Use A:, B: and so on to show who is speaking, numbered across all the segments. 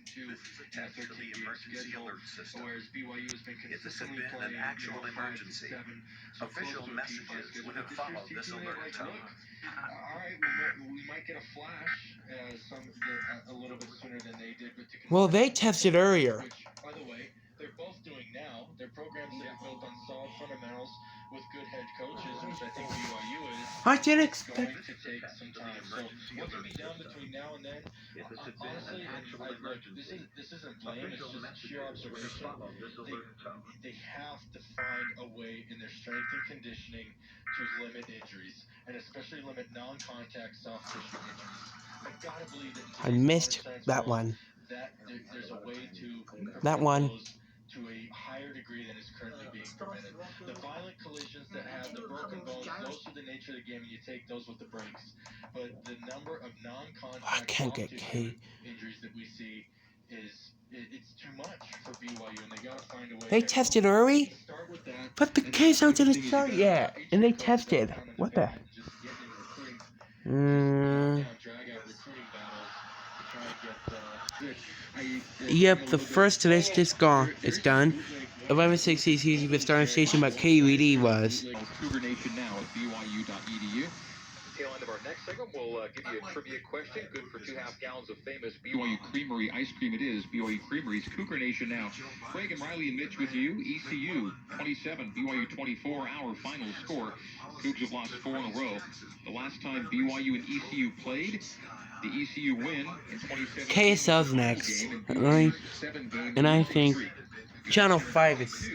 A: This is the emergency alert system. If this had been an actual emergency, official messages would have followed this alert tone.
B: Alright, we might get a flash a little bit sooner than they did, but
C: Well, they tested earlier.
B: which, by the way, they're both doing now. They're programs that are built on solid fundamentals with good head coaches, which I think BYU is.
C: I didn't
B: It's going
C: expect.
B: to take some time. So what can be done between now and then? Honestly, this isn't blame. It's just sheer observation. They have to find a way in their strength and conditioning to limit injuries, and especially limit non-contact soft tissue injuries. I've got to believe that
C: I missed that one.
B: that there's a way to
C: That one.
B: those to a higher degree than is currently being prevented. The violent collisions that have the broken bones, those are the nature of the game, and you take those with the breaks. But the number of non-contact
C: I can't
B: soft
C: get
B: tissue
C: K.
B: injuries that we see it's too much for BYU, and they gotta find a way.
C: They tested early,
B: Start with that.
C: but the case out didn't start yet, and they tested. What the? Yep, the first list is gone. It's done. 11:60 easy with starting station, but KUED was.
B: Cougar Nation now at BYU.edu. Tail end of our next segment, we'll give you a trivia question. Good for 2.5 gallons of famous BYU Creamery ice cream. It is BYU Creamery's Cougar Nation now. Craig and Riley and Mitch with you. ECU 27, BYU 24. Our final score. Cougs have lost 4 in a row. The last time BYU and ECU played, the ECU win in 2017.
C: KSL's next, and I think Channel 5 is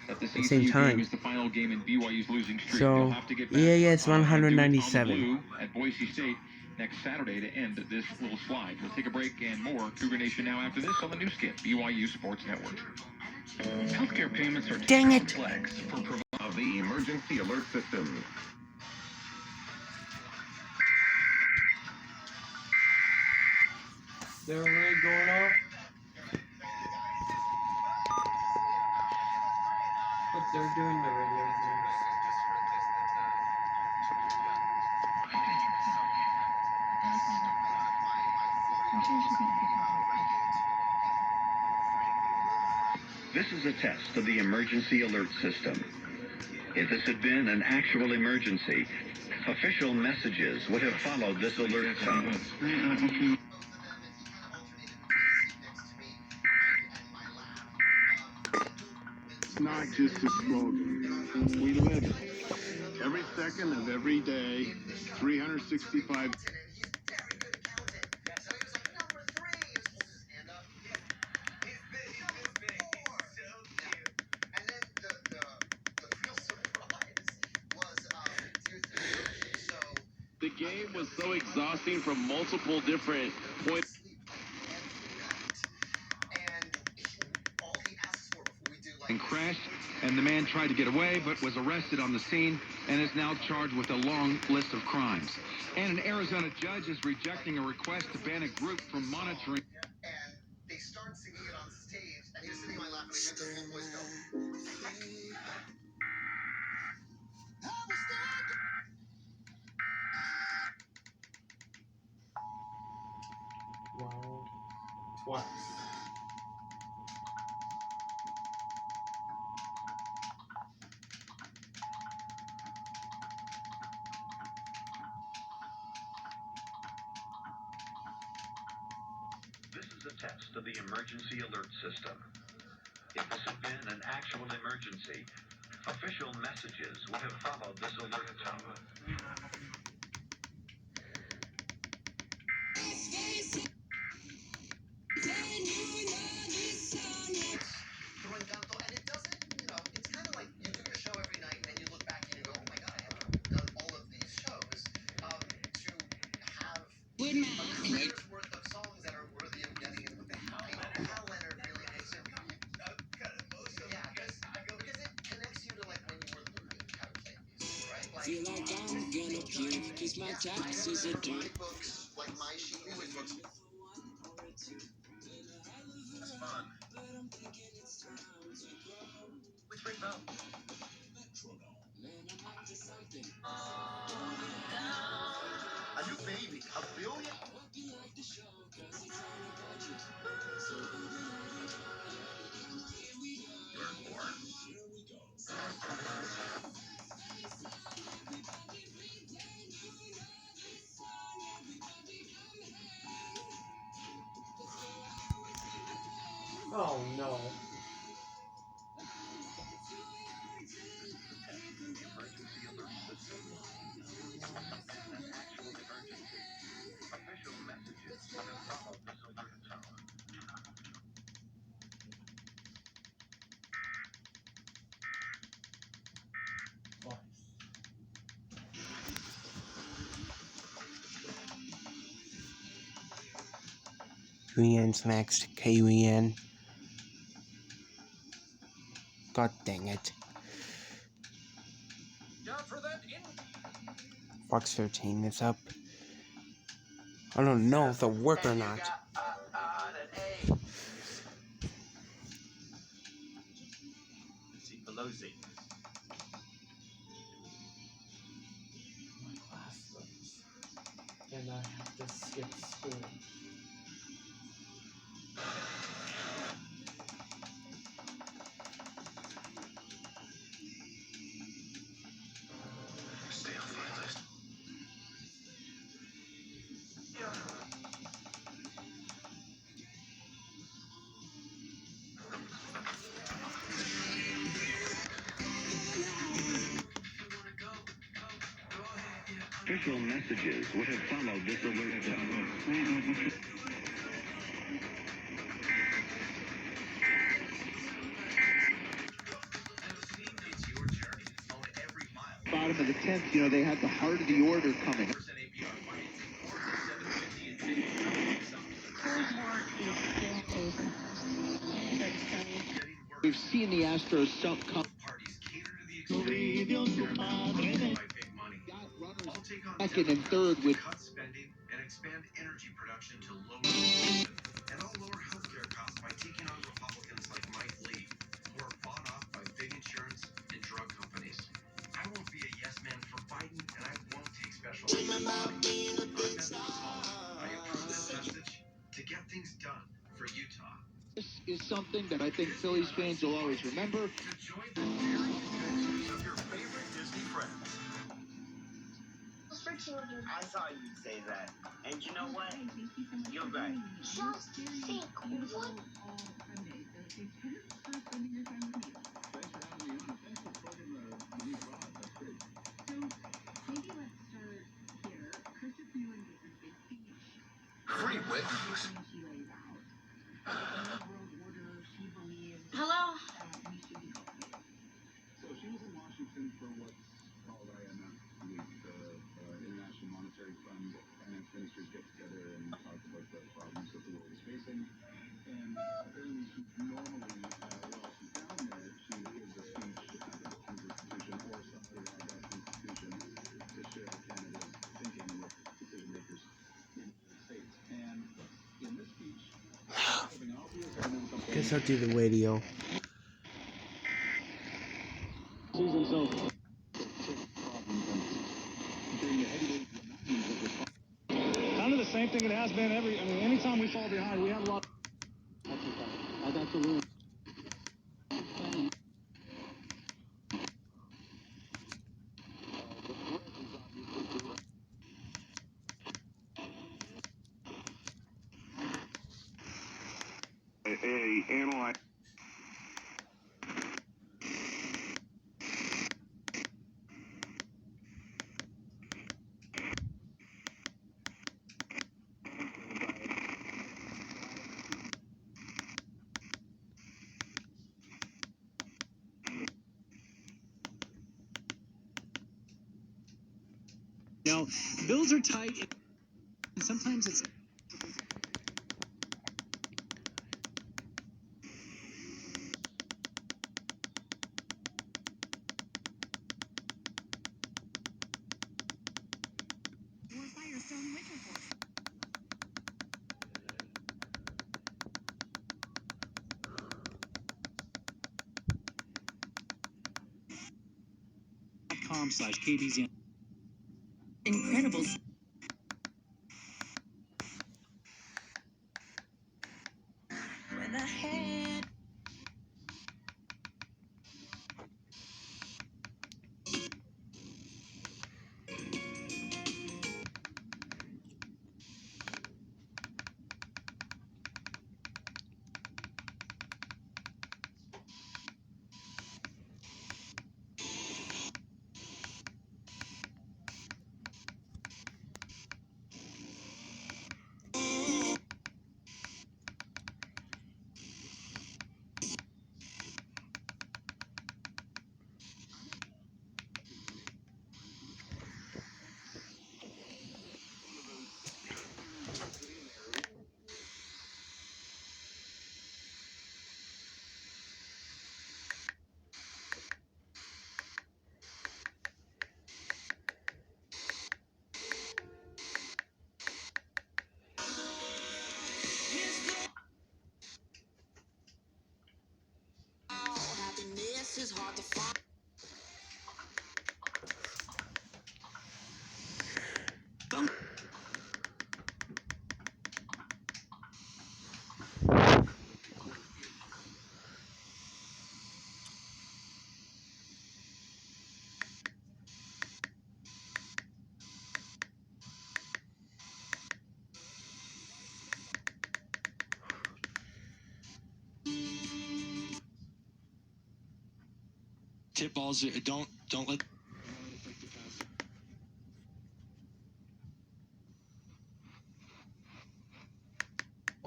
C: at the same time.
B: Is the final game in BYU's losing streak.
C: So EAS 197
B: at Boise State next Saturday to end this little slide. We'll take a break and more Cougar Nation now after this on the new skit, BYU Sports Network. Healthcare payments are
C: Dang it.
B: complex for of the emergency alert system.
C: They're really going off. But they're doing the radio news.
A: This is a test of the emergency alert system. If this had been an actual emergency, official messages would have followed this alert tone.
D: It's not just a slogan. We live it. Every second of every day, 365. The game was so exhausting from multiple different points.
E: And crashed, and the man tried to get away but was arrested on the scene and is now charged with a long list of crimes. And an Arizona judge is rejecting a request to ban a group from monitoring.
F: And they start singing it on stage, and he was sitting in my lap, and I heard the full voice go.
C: Wow. Twice.
A: This is a test of the emergency alert system. If this had been an actual emergency, official messages would have followed this alert tone.
F: And it doesn't, it's kind of like you do your show every night and you look back and you go, oh my god, I haven't done all of these shows. To have a year's worth of songs that are worthy of getting in with the Hal Leonard really makes it kind of emotional. Yeah, because it connects you to like when you were learning how to play music, right? Like, feel like I'm gonna puke because my taxes are due. My books, like my sheet music books. That's fun. Which rings up? A new baby, $1 billion?
C: Oh no.
A: Emergency alert system. If this had been an actual emergency, official messages would have followed this alert tone.
C: Rian's next. K-Rian. God dang it. Fox 13 is up. I don't know if it'll work or not.
F: Pelosi.
C: My class looks. And I have to skip school.
F: Stay off my list.
A: Official messages would have followed this alert tone.
E: Bottom of the 10th, you know, they had the heart of the order coming. We've seen the Astros some come. Second and third with
F: Cut spending and expand energy production to lower inflation. And all lower healthcare costs by taking on Republicans like Mike Lee, who are bought off by big insurance and drug companies. I won't be a yes man for Biden, and I won't take special money. I'm Matthew Small. I approve this message to get things done for Utah.
E: this is something that I think Phillies fans will always remember.
F: To join the daring adventures of your favorite Disney friends.
G: For children.
H: I thought you'd say that. And you know what? You're right.
G: Just think, what?
F: Free wings.
G: Hello?
D: So she was in Washington for what's called IMF Week, the International Monetary Fund. Finance ministers get together and talk about the problems that the world is facing. And apparently she normally, while she's down there, she gives a speech at the Brookings Institution or something like that institution to share Canada's thinking with decision makers in the United States. And in this speech, something obvious and then something...
C: Guess I'll do the radio.
D: sees himself kind of the same thing it has been anytime we fall behind, we have a lot. That's a little. Analyze.
I: You know, bills are tight, and sometimes it's .com/KBZ.
G: Incredible. When I had
I: Tip balls. Don't let.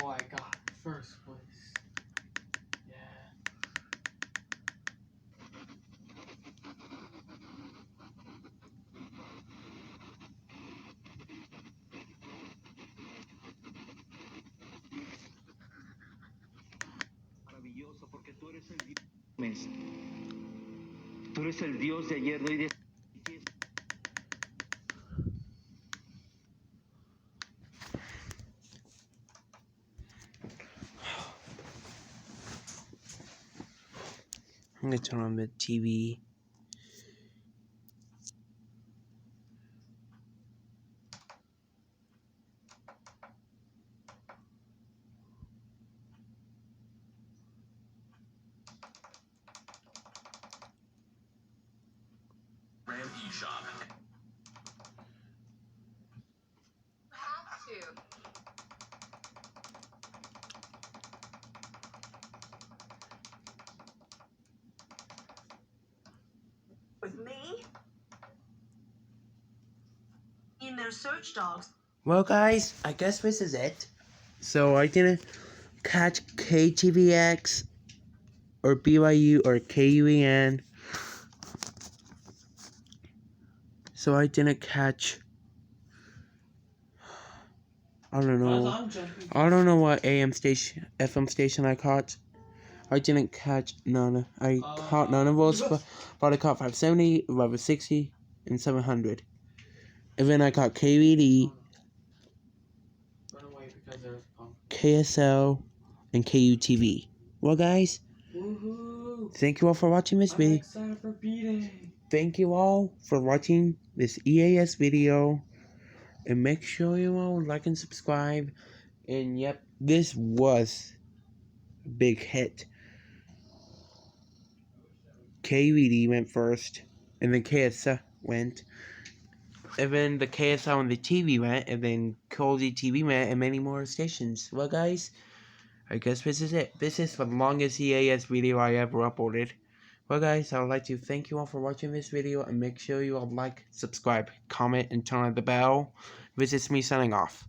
C: Oh, I got first place. Yeah.
H: Maravilloso, porque tú eres el Dios. Tú eres el Dios de ayer, de hoy, de
C: I'm gonna turn on the TV.
F: eShop. Have to. With me? In their search dogs.
C: Well, guys, I guess this is it. So I didn't catch KTVX or BYU or KUEN. So I didn't catch. I don't know what AM station, FM station I caught. I didn't catch none. I caught none of those, but I caught 570, 1160, and 700. And then I caught KVD, KSL, and KUTV. Well, guys, thank you all for watching this video. Thank you all for watching this EAS video. And make sure you all like and subscribe. And yep, this was a big hit. KVD went first, and then KSL went. And then the KSL and the TV went, and then Cozy TV went, and many more stations. Well, guys, I guess this is it. This is the longest EAS video I ever uploaded. Well, guys, I would like to thank you all for watching this video, and make sure you all like, subscribe, comment, and turn on the bell. This is me signing off.